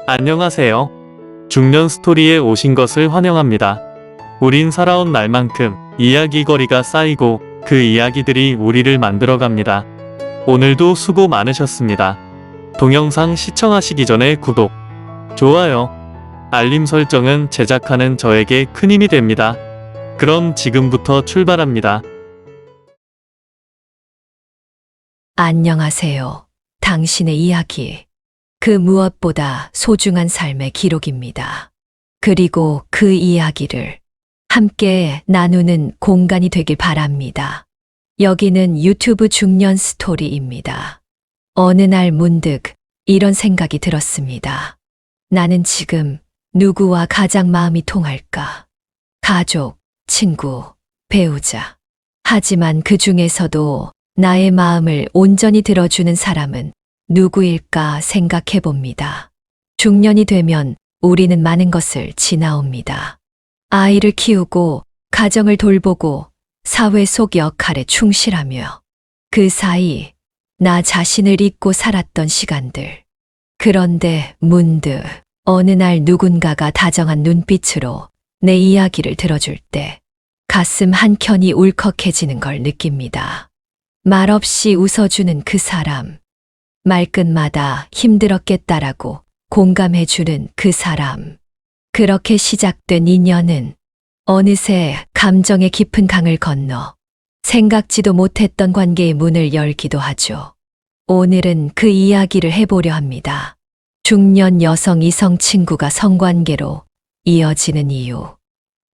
안녕하세요. 중년 스토리에 오신 것을 환영합니다. 우린 살아온 날만큼 이야기거리가 쌓이고 그 이야기들이 우리를 만들어갑니다. 오늘도 수고 많으셨습니다. 동영상 시청하시기 전에 구독, 좋아요, 알림 설정은 제작하는 저에게 큰 힘이 됩니다. 그럼 지금부터 출발합니다. 안녕하세요. 당신의 이야기. 그 무엇보다 소중한 삶의 기록입니다. 그리고 그 이야기를 함께 나누는 공간이 되길 바랍니다. 여기는 유튜브 중년 스토리입니다. 어느 날 문득 이런 생각이 들었습니다. 나는 지금 누구와 가장 마음이 통할까? 가족, 친구, 배우자. 하지만 그 중에서도 나의 마음을 온전히 들어주는 사람은 누구일까 생각해 봅니다. 중년이 되면 우리는 많은 것을 지나옵니다. 아이를 키우고 가정을 돌보고 사회 속 역할에 충실하며 그 사이 나 자신을 잊고 살았던 시간들. 그런데 문득 어느 날 누군가가 다정한 눈빛으로 내 이야기를 들어줄 때 가슴 한켠이 울컥해지는 걸 느낍니다. 말없이 웃어주는 그 사람. 말끝마다 힘들었겠다라고 공감해주는 그 사람. 그렇게 시작된 인연은 어느새 감정의 깊은 강을 건너 생각지도 못했던 관계의 문을 열기도 하죠. 오늘은 그 이야기를 해보려 합니다. 중년 여성 이성 친구가 성관계로 이어지는 이유.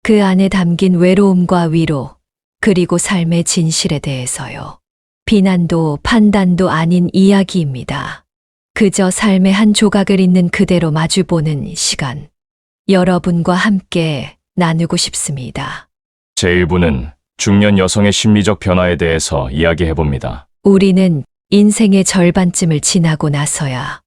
그 안에 담긴 외로움과 위로, 그리고 삶의 진실에 대해서요. 비난도 판단도 아닌 이야기입니다. 그저 삶의 한 조각을 있는 그대로 마주보는 시간. 여러분과 함께 나누고 싶습니다. 제1부는 중년 여성의 심리적 변화에 대해서 이야기해봅니다. 우리는 인생의 절반쯤을 지나고 나서야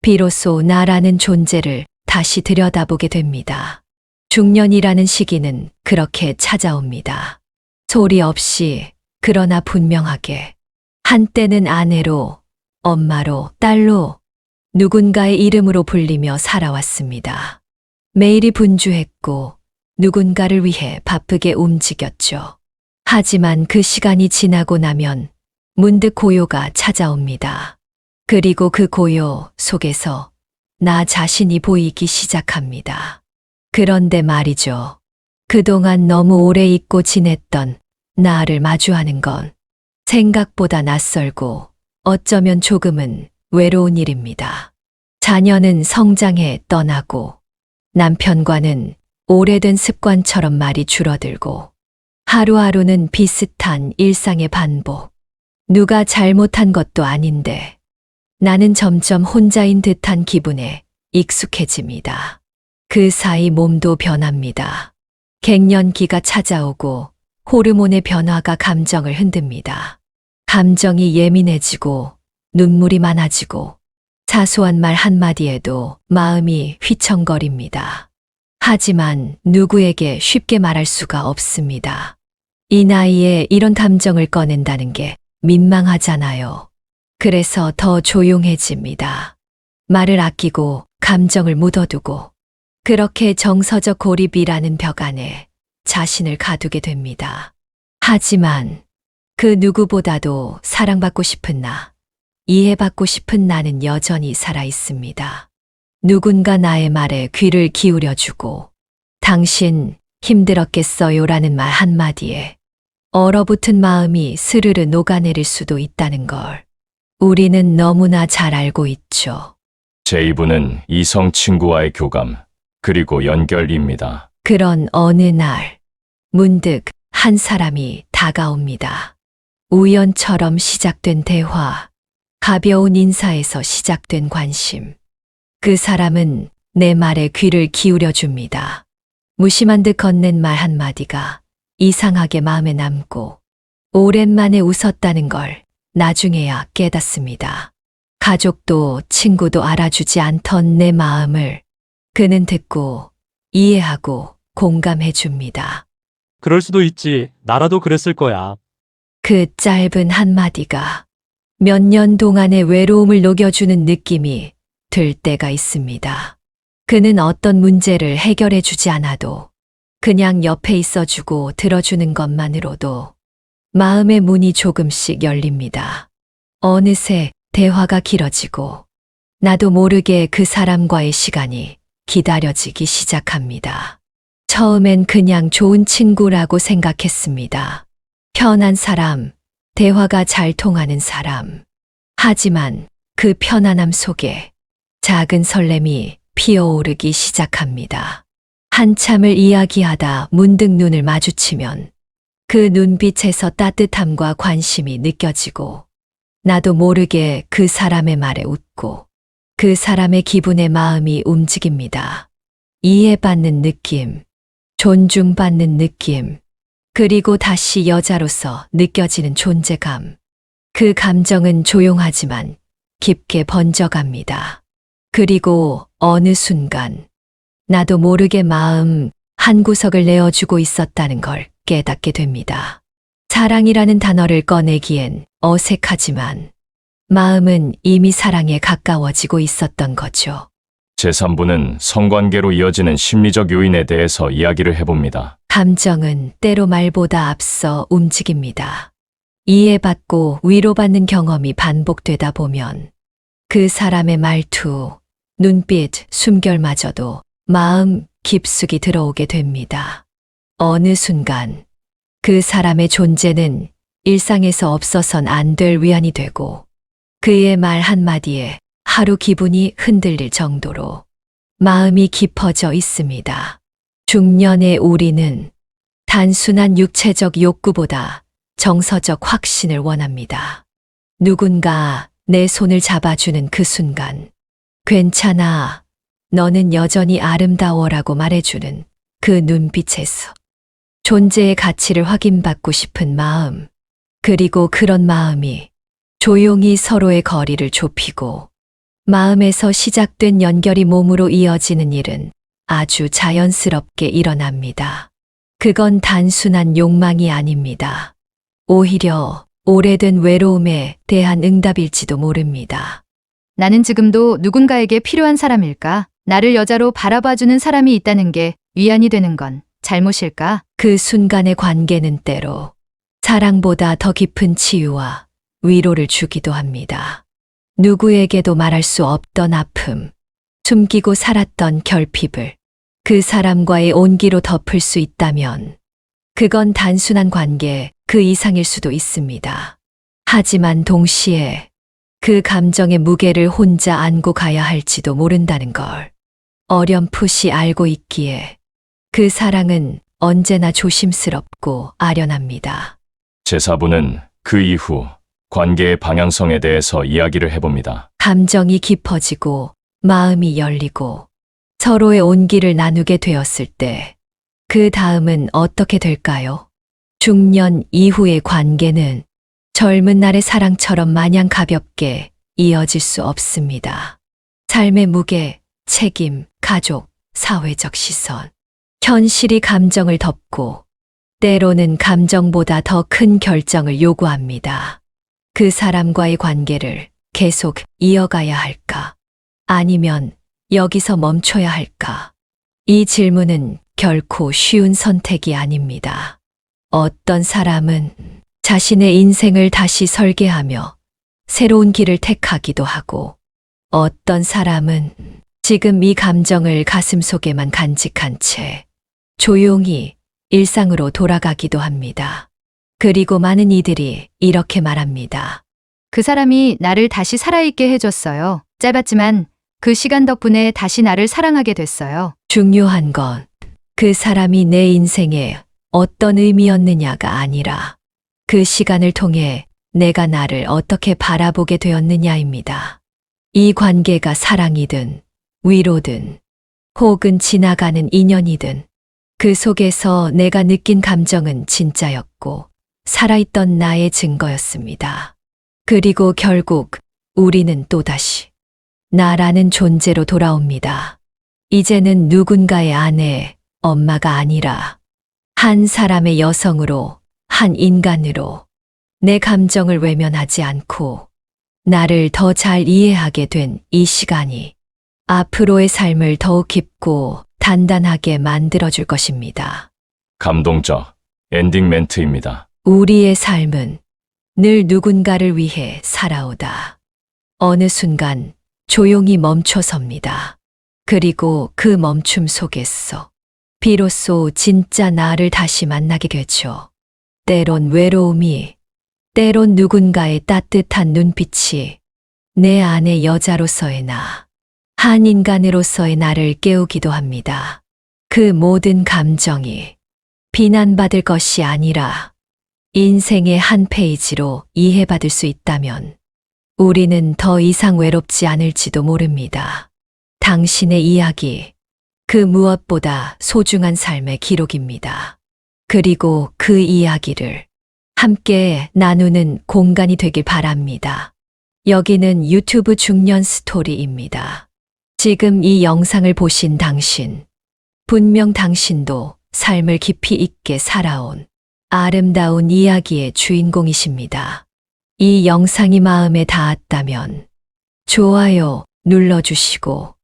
비로소 나라는 존재를 다시 들여다보게 됩니다. 중년이라는 시기는 그렇게 찾아옵니다. 소리 없이, 그러나 분명하게. 한때는 아내로, 엄마로, 딸로, 누군가의 이름으로 불리며 살아왔습니다. 매일이 분주했고 누군가를 위해 바쁘게 움직였죠. 하지만 그 시간이 지나고 나면 문득 고요가 찾아옵니다. 그리고 그 고요 속에서 나 자신이 보이기 시작합니다. 그런데 말이죠. 그동안 너무 오래 잊고 지냈던 나를 마주하는 건 생각보다 낯설고 어쩌면 조금은 외로운 일입니다. 자녀는 성장해 떠나고 남편과는 오래된 습관처럼 말이 줄어들고 하루하루는 비슷한 일상의 반복. 누가 잘못한 것도 아닌데 나는 점점 혼자인 듯한 기분에 익숙해집니다. 그 사이 몸도 변합니다. 갱년기가 찾아오고 호르몬의 변화가 감정을 흔듭니다. 감정이 예민해지고 눈물이 많아지고 사소한 말 한마디에도 마음이 휘청거립니다. 하지만 누구에게 쉽게 말할 수가 없습니다. 이 나이에 이런 감정을 꺼낸다는 게 민망하잖아요. 그래서 더 조용해집니다. 말을 아끼고 감정을 묻어두고 그렇게 정서적 고립이라는 벽 안에 자신을 가두게 됩니다. 하지만 그 누구보다도 사랑받고 싶은 나, 이해받고 싶은 나는 여전히 살아 있습니다. 누군가 나의 말에 귀를 기울여주고 당신 힘들었겠어요 라는 말 한마디에 얼어붙은 마음이 스르르 녹아내릴 수도 있다는 걸 우리는 너무나 잘 알고 있죠. 제2부는 이성 친구와의 교감, 그리고 연결입니다. 그런 어느 날 문득 한 사람이 다가옵니다. 우연처럼 시작된 대화, 가벼운 인사에서 시작된 관심. 그 사람은 내 말에 귀를 기울여 줍니다. 무심한 듯 건넨 말 한마디가 이상하게 마음에 남고 오랜만에 웃었다는 걸 나중에야 깨닫습니다. 가족도 친구도 알아주지 않던 내 마음을 그는 듣고 이해하고 공감해 줍니다. 그럴 수도 있지. 나라도 그랬을 거야. 그 짧은 한마디가 몇 년 동안의 외로움을 녹여주는 느낌이 들 때가 있습니다. 그는 어떤 문제를 해결해 주지 않아도 그냥 옆에 있어주고 들어주는 것만으로도 마음의 문이 조금씩 열립니다. 어느새 대화가 길어지고 나도 모르게 그 사람과의 시간이 기다려지기 시작합니다. 처음엔 그냥 좋은 친구라고 생각했습니다. 편한 사람, 대화가 잘 통하는 사람. 하지만 그 편안함 속에 작은 설렘이 피어오르기 시작합니다. 한참을 이야기하다 문득 눈을 마주치면 그 눈빛에서 따뜻함과 관심이 느껴지고 나도 모르게 그 사람의 말에 웃고 그 사람의 기분에 마음이 움직입니다. 이해받는 느낌, 존중받는 느낌, 그리고 다시 여자로서 느껴지는 존재감. 그 감정은 조용하지만 깊게 번져갑니다. 그리고 어느 순간 나도 모르게 마음 한구석을 내어주고 있었다는 걸 깨닫게 됩니다. 사랑이라는 단어를 꺼내기엔 어색하지만 마음은 이미 사랑에 가까워지고 있었던 거죠. 제3부는 성관계로 이어지는 심리적 요인에 대해서 이야기를 해봅니다. 감정은 때로 말보다 앞서 움직입니다. 이해받고 위로받는 경험이 반복되다 보면 그 사람의 말투, 눈빛, 숨결마저도 마음 깊숙이 들어오게 됩니다. 어느 순간 그 사람의 존재는 일상에서 없어선 안 될 위안이 되고 그의 말 한마디에 하루 기분이 흔들릴 정도로 마음이 깊어져 있습니다. 중년의 우리는 단순한 육체적 욕구보다 정서적 확신을 원합니다. 누군가 내 손을 잡아주는 그 순간, 괜찮아, 너는 여전히 아름다워라고 말해주는 그 눈빛에서 존재의 가치를 확인받고 싶은 마음, 그리고 그런 마음이 조용히 서로의 거리를 좁히고 마음에서 시작된 연결이 몸으로 이어지는 일은 아주 자연스럽게 일어납니다. 그건 단순한 욕망이 아닙니다. 오히려 오래된 외로움에 대한 응답일지도 모릅니다. 나는 지금도 누군가에게 필요한 사람일까? 나를 여자로 바라봐주는 사람이 있다는 게 위안이 되는 건 잘못일까? 그 순간의 관계는 때로 사랑보다 더 깊은 치유와 위로를 주기도 합니다. 누구에게도 말할 수 없던 아픔, 숨기고 살았던 결핍을 그 사람과의 온기로 덮을 수 있다면 그건 단순한 관계 그 이상일 수도 있습니다. 하지만 동시에 그 감정의 무게를 혼자 안고 가야 할지도 모른다는 걸 어렴풋이 알고 있기에 그 사랑은 언제나 조심스럽고 아련합니다. 제4부는 그 이후 관계의 방향성에 대해서 이야기를 해봅니다. 감정이 깊어지고 마음이 열리고 서로의 온기를 나누게 되었을 때 그 다음은 어떻게 될까요? 중년 이후의 관계는 젊은 날의 사랑처럼 마냥 가볍게 이어질 수 없습니다. 삶의 무게, 책임, 가족, 사회적 시선, 현실이 감정을 덮고 때로는 감정보다 더 큰 결정을 요구합니다. 그 사람과의 관계를 계속 이어가야 할까? 아니면 여기서 멈춰야 할까? 이 질문은 결코 쉬운 선택이 아닙니다. 어떤 사람은 자신의 인생을 다시 설계하며 새로운 길을 택하기도 하고 어떤 사람은 지금 이 감정을 가슴속에만 간직한 채 조용히 일상으로 돌아가기도 합니다. 그리고 많은 이들이 이렇게 말합니다. 그 사람이 나를 다시 살아있게 해줬어요. 짧았지만 그 시간 덕분에 다시 나를 사랑하게 됐어요. 중요한 건 그 사람이 내 인생에 어떤 의미였느냐가 아니라 그 시간을 통해 내가 나를 어떻게 바라보게 되었느냐입니다. 이 관계가 사랑이든 위로든 혹은 지나가는 인연이든 그 속에서 내가 느낀 감정은 진짜였고 살아있던 나의 증거였습니다. 그리고 결국 우리는 또다시 나라는 존재로 돌아옵니다. 이제는 누군가의 아내, 엄마가 아니라 한 사람의 여성으로, 한 인간으로 내 감정을 외면하지 않고 나를 더 잘 이해하게 된 이 시간이 앞으로의 삶을 더욱 깊고 단단하게 만들어줄 것입니다. 감동적 엔딩 멘트입니다. 우리의 삶은 늘 누군가를 위해 살아오다. 어느 순간 조용히 멈춰섭니다. 그리고 그 멈춤 속에서 비로소 진짜 나를 다시 만나게 되죠. 때론 외로움이, 때론 누군가의 따뜻한 눈빛이 내 안의 여자로서의 나, 한 인간으로서의 나를 깨우기도 합니다. 그 모든 감정이 비난받을 것이 아니라 인생의 한 페이지로 이해받을 수 있다면 우리는 더 이상 외롭지 않을지도 모릅니다. 당신의 이야기, 그 무엇보다 소중한 삶의 기록입니다. 그리고 그 이야기를 함께 나누는 공간이 되길 바랍니다. 여기는 유튜브 중년 스토리입니다. 지금 이 영상을 보신 당신, 분명 당신도 삶을 깊이 있게 살아온 아름다운 이야기의 주인공이십니다. 이 영상이 마음에 닿았다면 좋아요 눌러주시고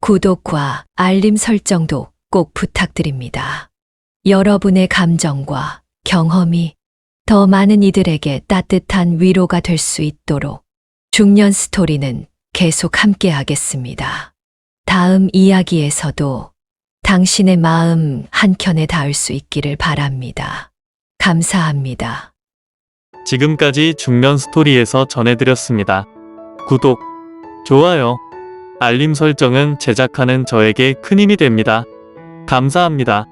구독과 알림 설정도 꼭 부탁드립니다. 여러분의 감정과 경험이 더 많은 이들에게 따뜻한 위로가 될 수 있도록 중년 스토리는 계속 함께 하겠습니다. 다음 이야기에서도 당신의 마음 한켠에 닿을 수 있기를 바랍니다. 감사합니다. 지금까지 중년 스토리에서 전해드렸습니다. 구독, 좋아요, 알림 설정은 제작하는 저에게 큰 힘이 됩니다. 감사합니다.